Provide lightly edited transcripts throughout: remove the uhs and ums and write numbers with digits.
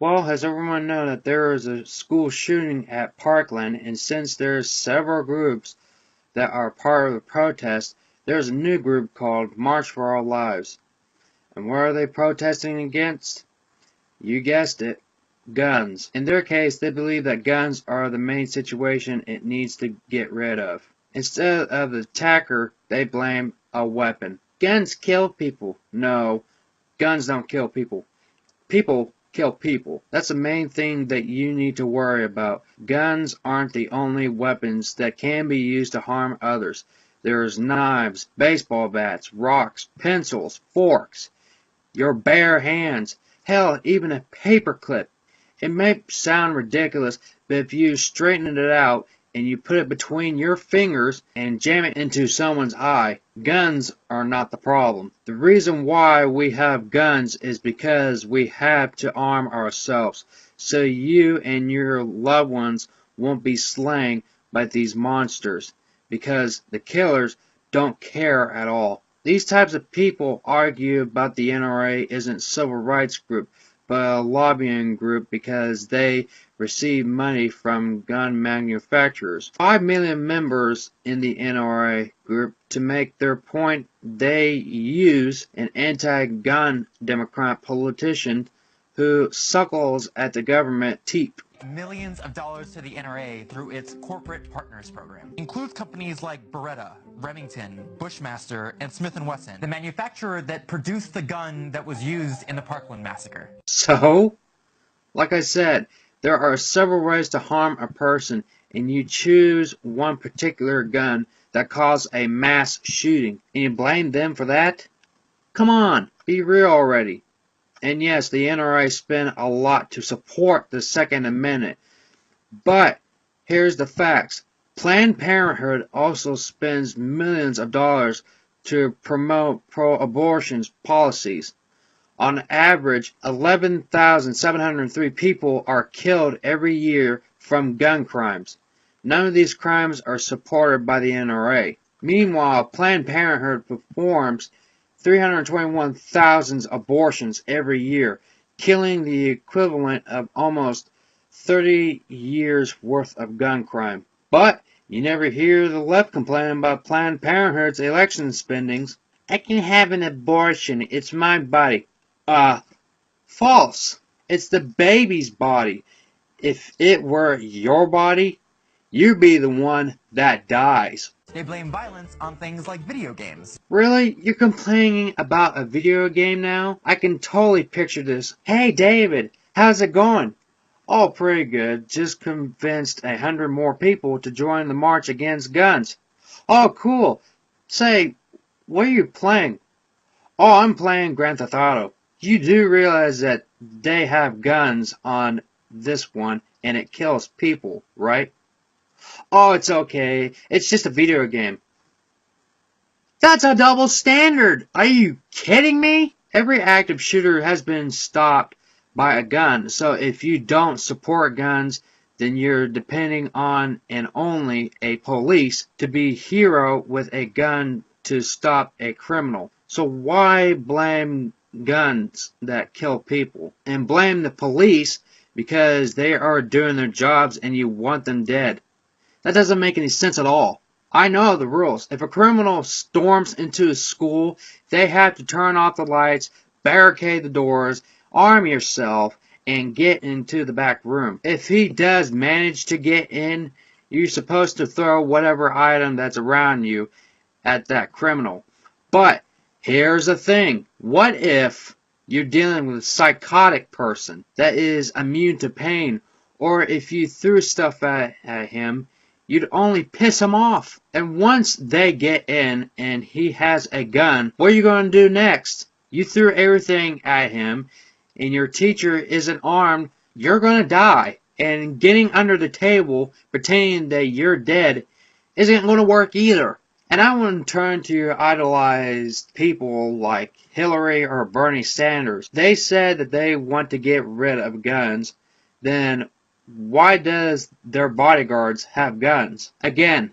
Well, has everyone known that there is a school shooting at Parkland, and since there's several groups that are part of the protest, there's a new group called March for Our Lives. And what are they protesting against? You guessed it, guns. In their case, they believe that guns are the main situation it needs to get rid of. Instead of the attacker, they blame a weapon. Guns kill people. No, guns don't kill people. People kill people. That's the main thing that you need to worry about. Guns aren't the only weapons that can be used to harm others. There's knives, baseball bats, rocks, pencils, forks, your bare hands, hell, even a paperclip. It may sound ridiculous, but if you straighten it out and you put it between your fingers and jam it into someone's eye, guns are not the problem. The reason why we have guns is because we have to arm ourselves, so you and your loved ones won't be slain by these monsters, because the killers don't care at all. These types of people argue about the NRA isn't a civil rights group, but a lobbying group because they receive money from gun manufacturers. 5 million members in the NRA group. To make their point, they use an anti-gun Democrat politician who suckles at the government teat. Millions of dollars to the NRA through its corporate partners program. Includes companies like Beretta, Remington, Bushmaster, and Smith & Wesson, the manufacturer that produced the gun that was used in the Parkland massacre. So, like I said, there are several ways to harm a person, and you choose one particular gun that caused a mass shooting, and you blame them for that? Come on, be real already. And yes, the NRA spent a lot to support the Second Amendment. But here's the facts. Planned Parenthood also spends millions of dollars to promote pro-abortion policies. On average, 11,703 people are killed every year from gun crimes. None of these crimes are supported by the NRA. Meanwhile, Planned Parenthood performs 321,000 abortions every year, killing the equivalent of almost 30 years worth of gun crime. But you never hear the left complain about Planned Parenthood's election spendings. I can have an abortion, it's my body. False. It's the baby's body. If it were your body, you'd be the one that dies. They blame violence on things like video games. Really? You're complaining about a video game now? I can totally picture this. Hey David, how's it going? Oh, pretty good. Just convinced 100 more people to join the march against guns. Oh, cool. Say, what are you playing? Oh, I'm playing Grand Theft Auto. You do realize that they have guns on this one and it kills people, right? Oh, it's okay. It's just a video game. That's a double standard. Are you kidding me? Every active shooter has been stopped by a gun. So if you don't support guns, then you're depending on and only a police to be hero with a gun to stop a criminal. So why blame guns that kill people? And blame the police because they are doing their jobs and you want them dead. That doesn't make any sense at all. I know the rules. If a criminal storms into a school, they have to turn off the lights, barricade the doors, arm yourself, and get into the back room. If he does manage to get in, you're supposed to throw whatever item that's around you at that criminal. But here's the thing. What if you're dealing with a psychotic person that is immune to pain, or if you threw stuff at him, you'd only piss him off. And once they get in and he has a gun, what are you going to do next? You threw everything at him and your teacher isn't armed, you're going to die. And getting under the table, pretending that you're dead, isn't going to work either. And I want to turn to your idolized people like Hillary or Bernie Sanders. They said that they want to get rid of guns. Then why does their bodyguards have guns? Again,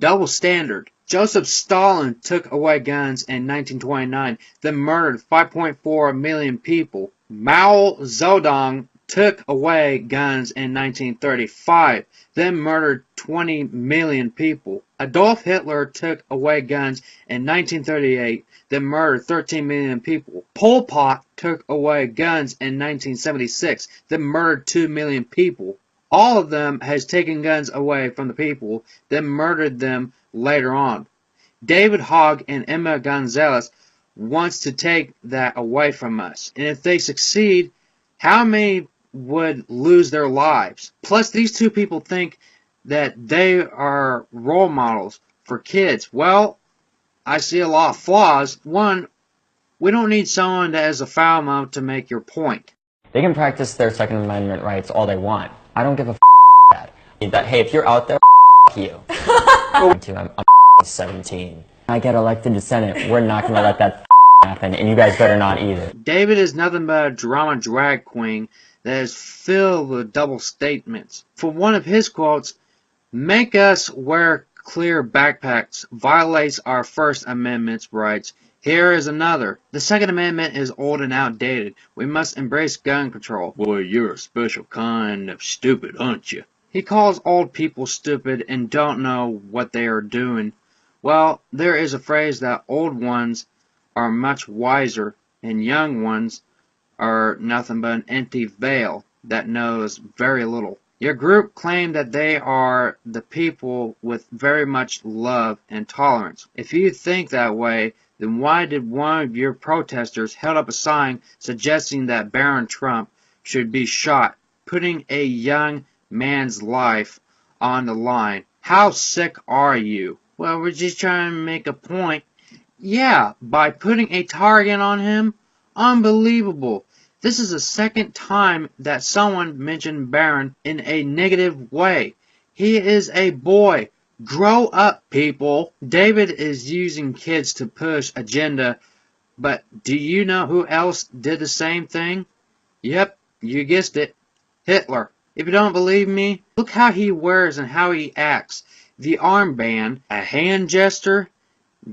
double standard. Joseph Stalin took away guns in 1929, then murdered 5.4 million people. Mao Zedong took away guns in 1935, then murdered 20 million people. Adolf Hitler took away guns in 1938, then murdered 13 million people. Pol Pot took away guns in 1976, then murdered 2 million people. All of them has taken guns away from the people, then murdered them later on. David Hogg and Emma Gonzalez wants to take that away from us. And if they succeed, how many would lose their lives? Plus, these two people think that they are role models for kids. Well, I see a lot of flaws. One, we don't need someone that has a foul mouth to make your point. They can practice their Second Amendment rights all they want. I don't give a that. Hey, if you're out there, you. I'm 17. I get elected to Senate. We're not going to let that happen, and you guys better not either. David is nothing but a drama drag queen that is filled with double statements. For one of his quotes, "Make us wear clear backpacks violates our First Amendment's rights." Here is another. "The Second Amendment is old and outdated. We must embrace gun control." Boy, you're a special kind of stupid, aren't you? He calls old people stupid and don't know what they are doing. Well, there is a phrase that old ones are much wiser and young ones are nothing but an empty veil that knows very little. Your group claim that they are the people with very much love and tolerance. If you think that way, then why did one of your protesters held up a sign suggesting that Barron Trump should be shot, putting a young man's life on the line? How sick are you? Well, we're just trying to make a point. Yeah, by putting a target on him? Unbelievable. This is the second time that someone mentioned Barron in a negative way. He is a boy. Grow up, people. David is using kids to push agenda, but do you know who else did the same thing? Yep, you guessed it. Hitler. If you don't believe me, look how he wears and how he acts. The armband, a hand gesture,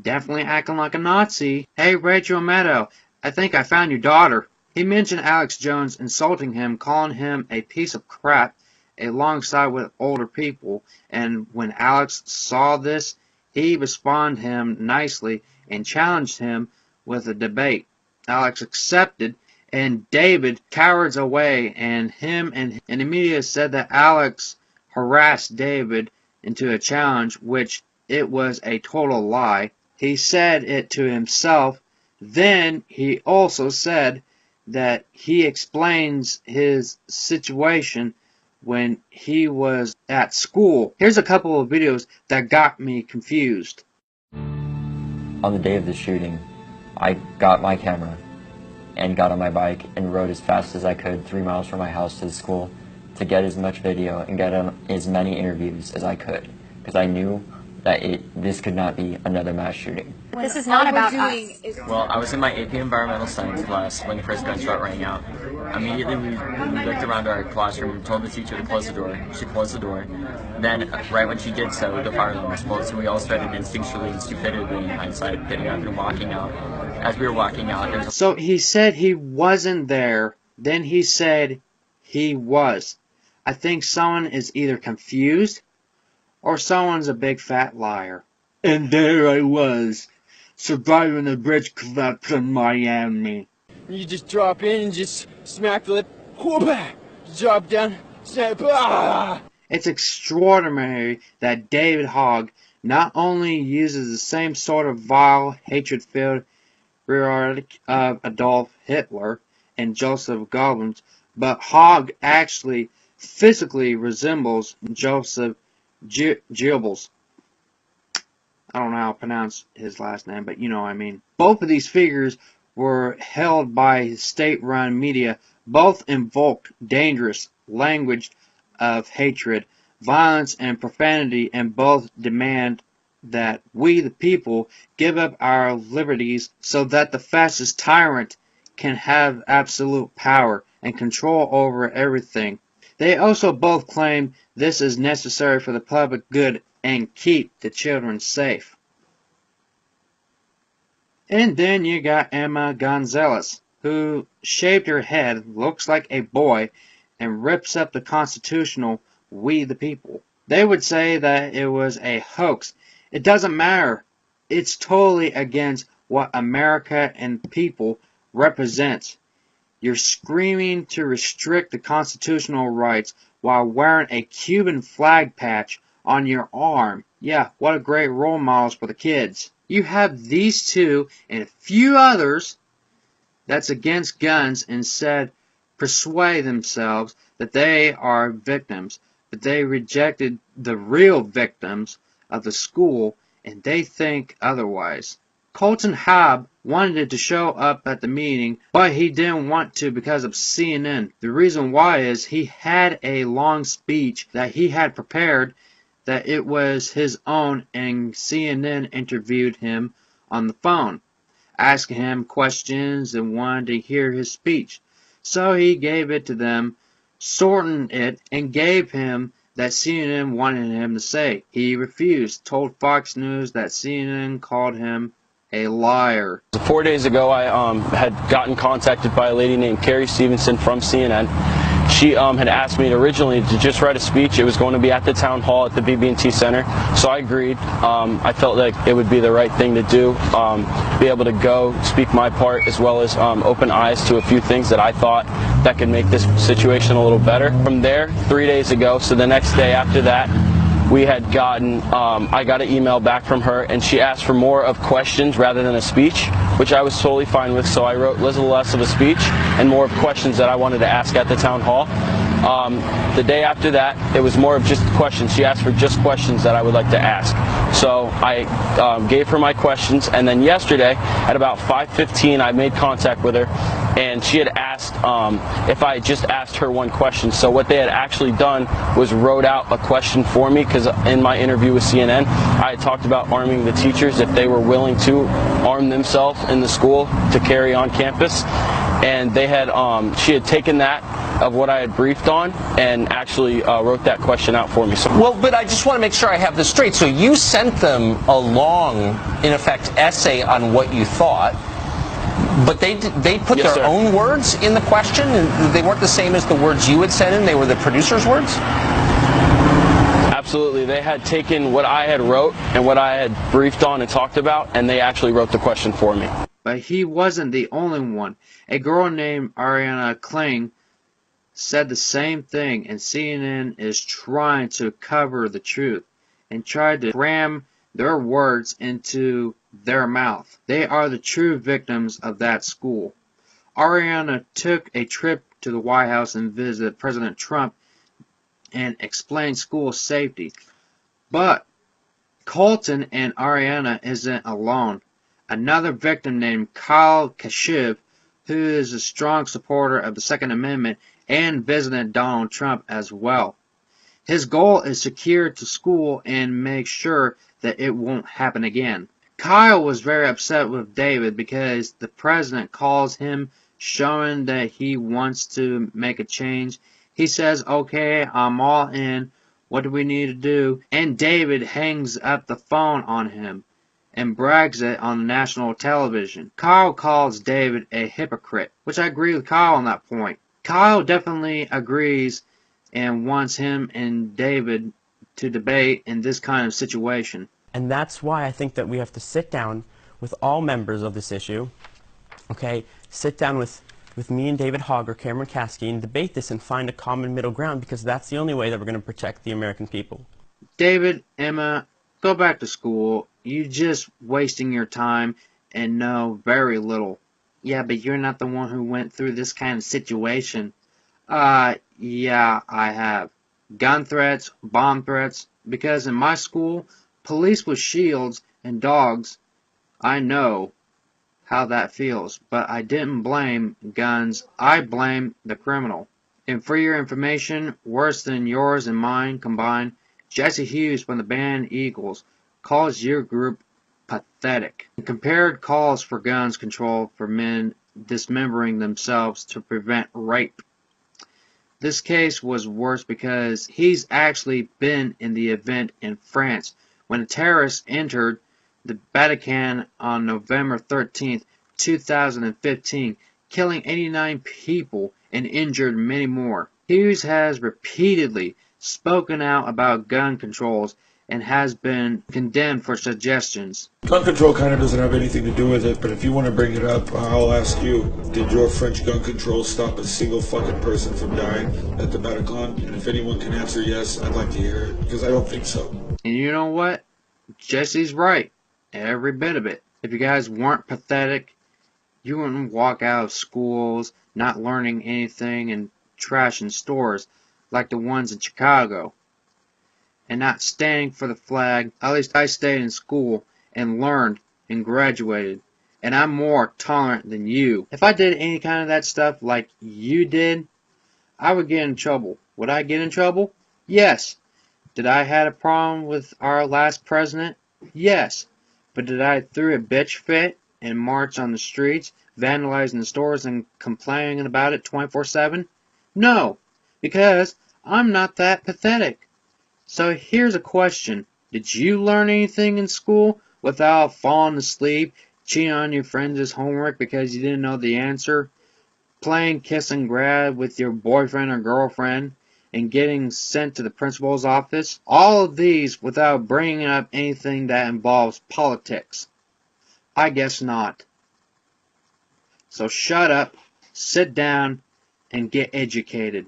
definitely acting like a Nazi. Hey, Rachel Maddow, I think I found your daughter. He mentioned Alex Jones insulting him, calling him a piece of crap alongside with older people, and when Alex saw this, he responded him nicely and challenged him with a debate. Alex accepted, and David cowered away, and the media said that Alex harassed David into a challenge, which it was a total lie. He said it to himself. Then he also said that he explains his situation when he was at school. Here's a couple of videos that got me confused. On the day of the shooting, I got my camera and got on my bike and rode as fast as I could 3 miles from my house to the school to get as much video and get as many interviews as I could, because I knew that this could not be another mass shooting. This is not about us. Well, I was in my AP Environmental Science class when the first gunshot rang out. Immediately, we looked around our classroom and told the teacher to close the door. She closed the door. Then, right when she did so, the fire alarm exploded, so we all started instinctually and stupidly in hindsight getting up and walking out. As we were walking out, there was... So he said he wasn't there, then he said he was. I think someone is either confused or someone's a big fat liar. And there I was, surviving the bridge collapse in Miami. You just drop in and just smack the lip, drop down, snap, ah! It's extraordinary that David Hogg not only uses the same sort of vile, hatred-filled rhetoric of Adolf Hitler and Joseph Goebbels, but Hogg actually physically resembles Joseph Goebbels. I don't know how to pronounce his last name, but you know what I mean. Both of these figures were held by state-run media. Both invoked dangerous language of hatred, violence, and profanity, and both demand that we, the people, give up our liberties so that the fascist tyrant can have absolute power and control over everything. They also both claim this is necessary for the public good and keep the children safe. And then you got Emma Gonzalez, who shaved her head, looks like a boy, and rips up the constitutional "we the people." They would say that it was a hoax. It doesn't matter. It's totally against what America and people represents. You're screaming to restrict the constitutional rights while wearing a Cuban flag patch on your arm. Yeah, what a great role models for the kids. You have these two and a few others that's against guns and said persuade themselves that they are victims, but they rejected the real victims of the school and they think otherwise. Colton Habb wanted to show up at the meeting, but he didn't want to because of CNN. The reason why is he had a long speech that he had prepared that it was his own, and CNN interviewed him on the phone, asking him questions and wanted to hear his speech. So he gave it to them, shortened it, and gave him that CNN wanted him to say. He refused, told Fox News that CNN called him a liar. 4 days ago, I had gotten contacted by a lady named Carrie Stevenson from CNN. She had asked me originally to just write a speech. It was going to be at the town hall at the BB&T Center, so I agreed. I felt like it would be the right thing to do, be able to go speak my part, as well as open eyes to a few things that I thought that could make this situation a little better. From there, 3 days ago, so the next day after that, we had gotten, I got an email back from her, and she asked for more of questions rather than a speech, which I was totally fine with, so I wrote a little less of a speech and more of questions that I wanted to ask at the town hall. The day after that, it was more of just questions. She asked for just questions that I would like to ask. So I gave her my questions, and then yesterday, at about 5:15, I made contact with her, and she had asked if I just asked her one question. So what they had actually done was wrote out a question for me, because in my interview with CNN, I had talked about arming the teachers if they were willing to arm themselves in the school to carry on campus. And they had, she had taken that of what I had briefed on and actually wrote that question out for me. So, well, but I just want to make sure I have this straight. So you sent them a long, in effect, essay on what you thought, but they put Yes, their sir. own words in the question, and they weren't the same as the words you had sent in. They were the producer's words? Absolutely. They had taken what I had wrote and what I had briefed on and talked about, and they actually wrote the question for me. But he wasn't the only one. A girl named Ariana Kling said the same thing, and CNN is trying to cover the truth and tried to cram their words into their mouth. They are the true victims of that school. Ariana took a trip to the White House and visited President Trump and explained school safety. But Colton and Ariana isn't alone. Another victim named Kyle Kashiv, who is a strong supporter of the Second Amendment and visited Donald Trump as well. His goal is to secure to school and make sure that it won't happen again. Kyle was very upset with David because the president calls him, showing that he wants to make a change. He says, "Okay, I'm all in. What do we need to do?" And David hangs up the phone on him and brags it on national television. Kyle calls David a hypocrite, which I agree with Kyle on that point. Kyle definitely agrees and wants him and David to debate in this kind of situation. And that's why I think that we have to sit down with all members of this issue, okay? Sit down with me and David Hogg or Cameron Caskey and debate this and find a common middle ground, because that's the only way that we're going to protect the American people. David, Emma, go back to school. You're just wasting your time and know very little. Yeah, but you're not the one who went through this kind of situation. Yeah, I have. Gun threats, bomb threats, because in my school, police with shields and dogs, I know how that feels, but I didn't blame guns, I blame the criminal. And for your information, worse than yours and mine combined, Jesse Hughes from the band Eagles calls your group pathetic. And compared calls for guns control for men dismembering themselves to prevent rape. This case was worse because he's actually been in the event in France when a terrorist entered the Vatican on November 13th, 2015, killing 89 people and injured many more. Hughes has repeatedly spoken out about gun controls and has been condemned for suggestions. Gun control kind of doesn't have anything to do with it, but if you want to bring it up, I'll ask you, did your French gun control stop a single fucking person from dying at the Bataclan? And if anyone can answer yes, I'd like to hear it, because I don't think so. And you know what? Jesse's right. Every bit of it. If you guys weren't pathetic, you wouldn't walk out of schools not learning anything and trashing stores like the ones in Chicago. And not standing for the flag. At least I stayed in school and learned and graduated. And I'm more tolerant than you. If I did any kind of that stuff like you did, I would get in trouble. Would I get in trouble? Yes. Did I have a problem with our last president? Yes. But did I throw a bitch fit and march on the streets, vandalizing the stores and complaining about it 24/7? No. Because I'm not that pathetic. So here's a question. Did you learn anything in school without falling asleep, cheating on your friends' homework because you didn't know the answer, playing kiss and grab with your boyfriend or girlfriend, and getting sent to the principal's office? All of these without bringing up anything that involves politics? I guess not. So shut up, sit down, and get educated.